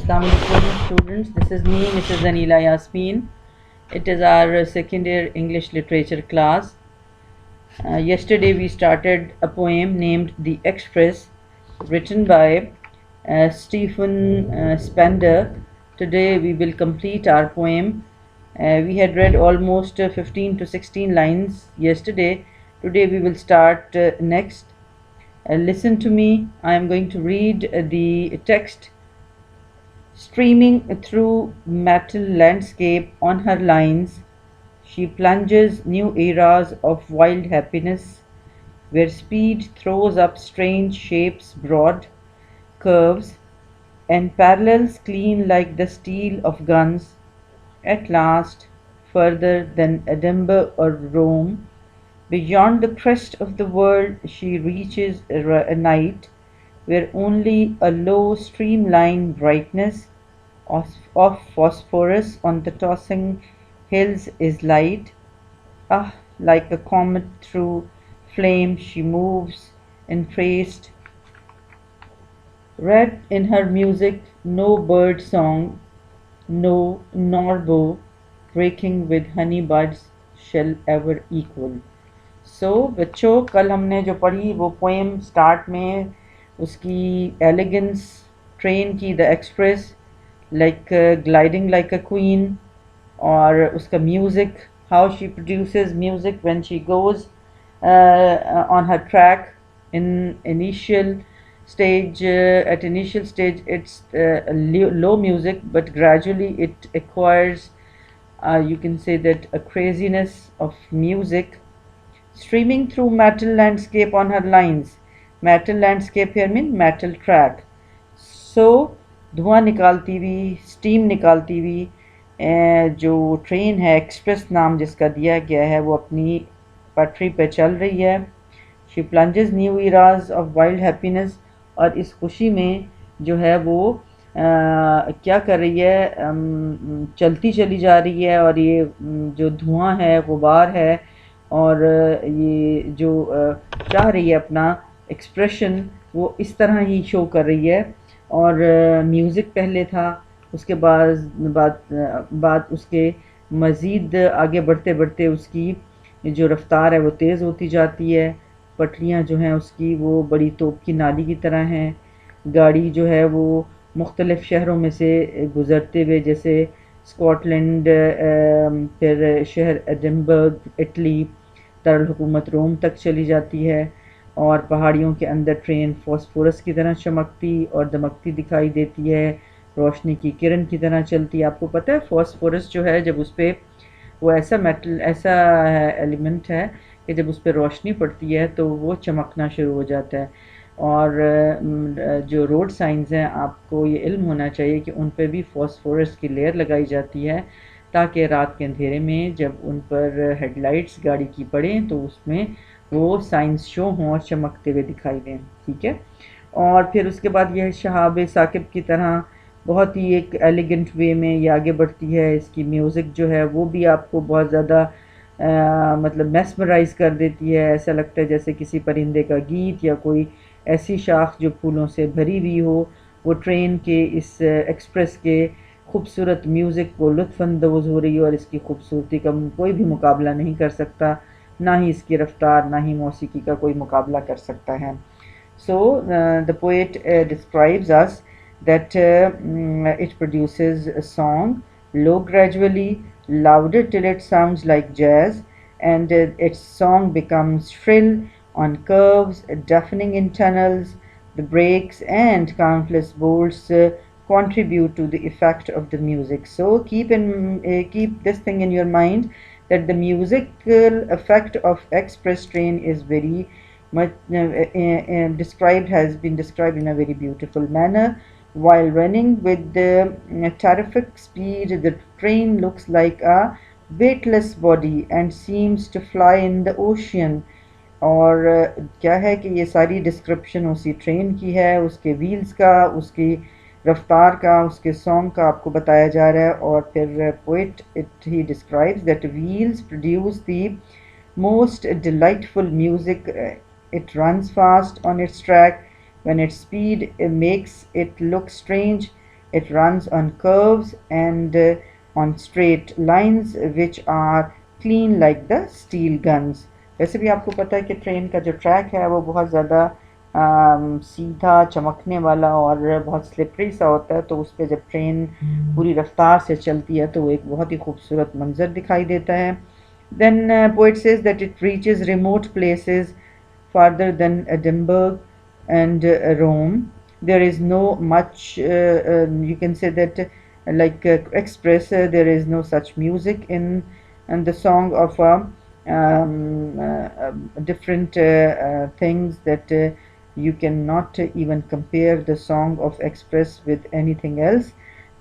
Assalamu alaikum students, this is me Mrs. Anila Yasmin. It is our second year English literature class. Yesterday we started a poem named The Express, written by Stephen Spender. Today we will complete our poem. We had read almost 15 to 16 lines yesterday. Today we will start next. Listen to me. I am going to read the text. Streaming through metal landscape on her lines, she plunges new eras of wild happiness, where speed throws up strange shapes, broad curves, and parallels clean like the steel of guns. At last, further than Edinburgh or Rome, beyond the crest of the world, she reaches a night where only a low streamline brightness of phosphorus on the tossing hills is light. Ah, like a comet through flame she moves, entraced. Read in her music no bird song, no nor bow breaking with honey buds shall ever equal. बच्चों कल हमने जो पढ़ी वो poem start में उसकी elegance train की the express like gliding like a queen और उसका music how she produces music when she goes on her track in initial stage at initial stage it's low music, but gradually it acquires you can say that a craziness of music. Streaming through metal landscape on her lines. Metal landscape here mean metal track. So धुआं निकालती हुई steam निकालती हुई जो train है express नाम जिसका दिया गया है वो अपनी पटरी पे चल रही है. She plunges new Ira's of wild happiness, और इस खुशी में जो है वो क्या कर रही है, चलती चली जा रही है. और ये जो धुआं है गुबार है और ये जो चाह रही है अपना एक्सप्रेशन वो इस तरह ही शो कर रही है. और म्यूज़िक पहले था, उसके बाद उसके मज़ीद आगे बढ़ते बढ़ते उसकी जो रफ़्तार है वो तेज़ होती जाती है. पटरियाँ जो हैं उसकी वो बड़ी तोप की नाली की तरह हैं. गाड़ी जो है वो मुख्तलिफ़ शहरों में से गुज़रते हुए जैसे स्कॉटलैंड, फिर शहर एडिनबर्ग इटली, दारुल रोम तक चली जाती है. और पहाड़ियों के अंदर ट्रेन फॉस्फोरस की तरह चमकती और दमकती दिखाई देती है, रोशनी की किरण की तरह चलती. आपको पता है फॉस्फोरस जो है जब उस पर वो ऐसा एलिमेंट है कि जब उस पर रोशनी पड़ती है तो वो चमकना शुरू हो जाता है. और जो रोड साइंस हैं आपको ये इल्म होना चाहिए कि उन पर भी फॉस्फोरस की लेयर लगाई जाती है ताकि रात के अंधेरे में जब उन पर हेडलाइट्स गाड़ी की पड़ें तो उसमें वो साइंस शो हों और चमकते हुए दिखाई दें. ठीक है. और फिर उसके बाद यह शहाब साकिब की तरह बहुत ही एक एलिगेंट वे में ये आगे बढ़ती है. इसकी म्यूज़िक जो है वो भी आपको बहुत ज़्यादा मतलब मेस्मराइज़ कर देती है. ऐसा लगता है जैसे किसी परिंदे का गीत या कोई ऐसी शाख जो फूलों से भरी हुई हो वो ट्रेन के इस एक्सप्रेस के खूबसूरत म्यूज़िक को लुत्फ़अंदोज़ हो रही है. और इसकी खूबसूरती का कोई भी मुकाबला नहीं कर सकता, ना ही इसकी रफ्तार ना ही मौसीकी का कोई मुकाबला कर सकता है. So the poet describes us that it produces a song low gradually, louder till it sounds like jazz, and its song becomes shrill on curves, deafening in tunnels. The breaks and countless bolts contribute to the effect of the music. So keep this thing in your mind, that the musical effect of express train is very much has been described in a very beautiful manner. While running with the terrific speed, the train looks like a weightless body and seems to fly in the ocean. और क्या है कि ये सारी description उसी train की है, उसके व्हील्स का, उसकी रफ्तार का, उसके सॉन्ग का आपको बताया जा रहा है. और फिर poet he describes that wheels produce the most delightful music. It runs fast on it's track when its speed makes it look strange, It runs on curves and on straight lines which are clean like the steel guns. वैसे भी आपको पता है कि train का जो track है वो बहुत ज़्यादा सीधा चमकने वाला और बहुत स्लिपरी सा होता है, तो उस पर जब ट्रेन पूरी रफ्तार से चलती है तो वो एक बहुत ही खूबसूरत मंजर दिखाई देता है. Then poet says that it reaches remote places farther than Edinburgh and Rome. There is no much, you can say that like express, there is no such music in the song of different things that you cannot even compare the song of Express with anything else.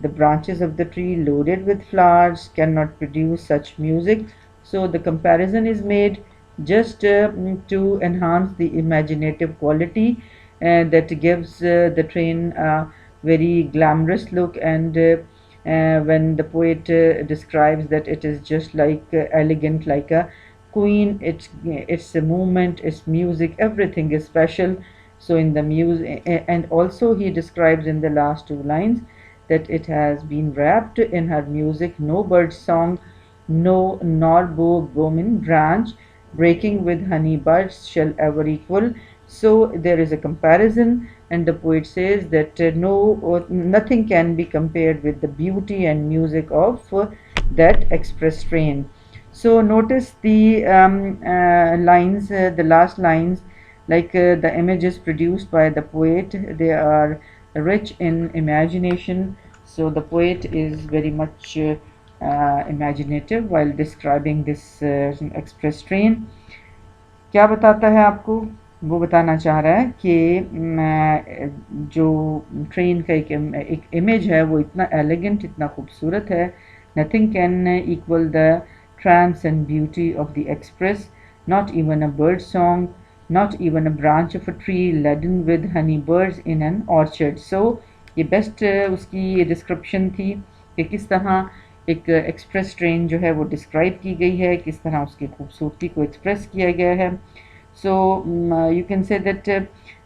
The branches of the tree loaded with flowers cannot produce such music. So the comparison is made just to enhance the imaginative quality that gives the train a very glamorous look. And when the poet describes that it is just like elegant like a queen, it's a movement, its music, everything is special. So in the music, and also he describes in the last two lines that it has been wrapped in her music. No bird song, no nor bowman branch breaking with honey buds shall ever equal. So there is a comparison, and the poet says that nothing can be compared with the beauty and music of that express train. So notice the lines, the last lines, like the images produced by the poet, they are rich in imagination. So the poet is very much imaginative while describing this express train. क्या बताता है आपको? वो बताना चाह रहा है कि जो ट्रेन का एक इमेज है वो इतना एलिगेंट, इतना खूबसूरत है. Nothing can equal the trance and beauty of the express, not even a bird song, not even a branch of a tree laden with honey birds in an orchard. So ये best उसकी description थी कि किस तरह एक express train जो है वो डिस्क्राइब की गई है, किस तरह उसकी खूबसूरती को एक्सप्रेस किया गया है. So you can say that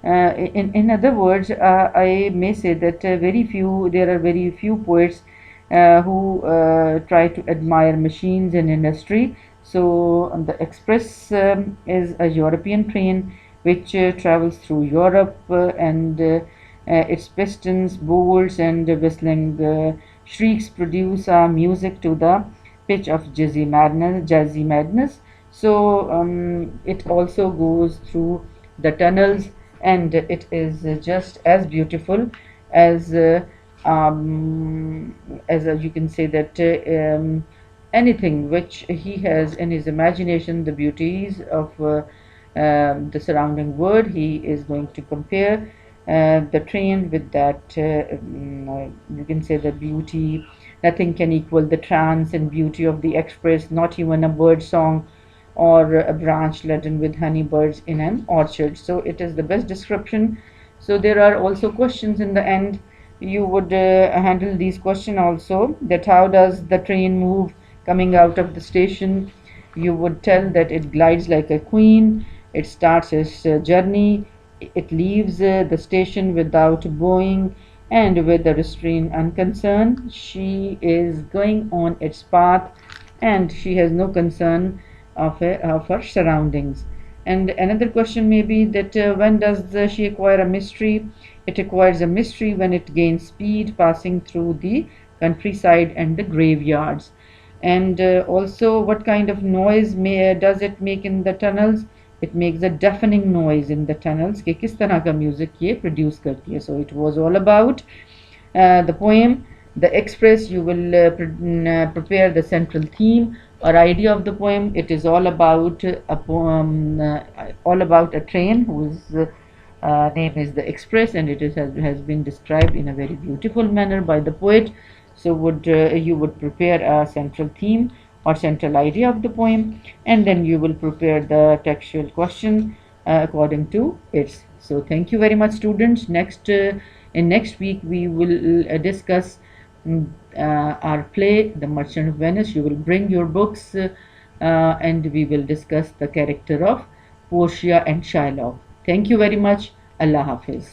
in other words, I may say that there are very few poets who try to admire machines and industry. So the Express is a European train which travels through Europe, and its pistons, bolts, and whistling shrieks produce music to the pitch of jazzy madness. So it also goes through the tunnels, and it is just as beautiful as you can say that anything which he has in his imagination, the beauties of the surrounding world. He is going to compare the train with that, you can say the beauty. Nothing can equal the trance and beauty of the express, not even a bird song or a branch laden with honey birds in an orchard. So it is the best description. So there are also questions in the end. You would handle these questions also, that how does the train move coming out of the station. You would tell that it glides like a queen, it starts its journey, it leaves the station without bowing, and with the restraint unconcerned. She is going on its path, and she has no concern of her surroundings. And another question may be that when does she acquire a mystery? It acquires a mystery when it gains speed, passing through the countryside and the graveyards. And also, what kind of noise does it make in the tunnels? It makes a deafening noise in the tunnels. कि किस तरह का music ये produce करती है. So it was all about the poem, the express. You will prepare the central theme or idea of the poem. It is all about a poem, all about a train whose name is the Express, and has been described in a very beautiful manner by the poet. So you would prepare a central theme or central idea of the poem, and then you will prepare the textual question according to its. So thank you very much, students. In next week we will discuss our play, The Merchant of Venice. You will bring your books, and we will discuss the character of Portia and Shylock. Thank you very much. Allah Hafiz.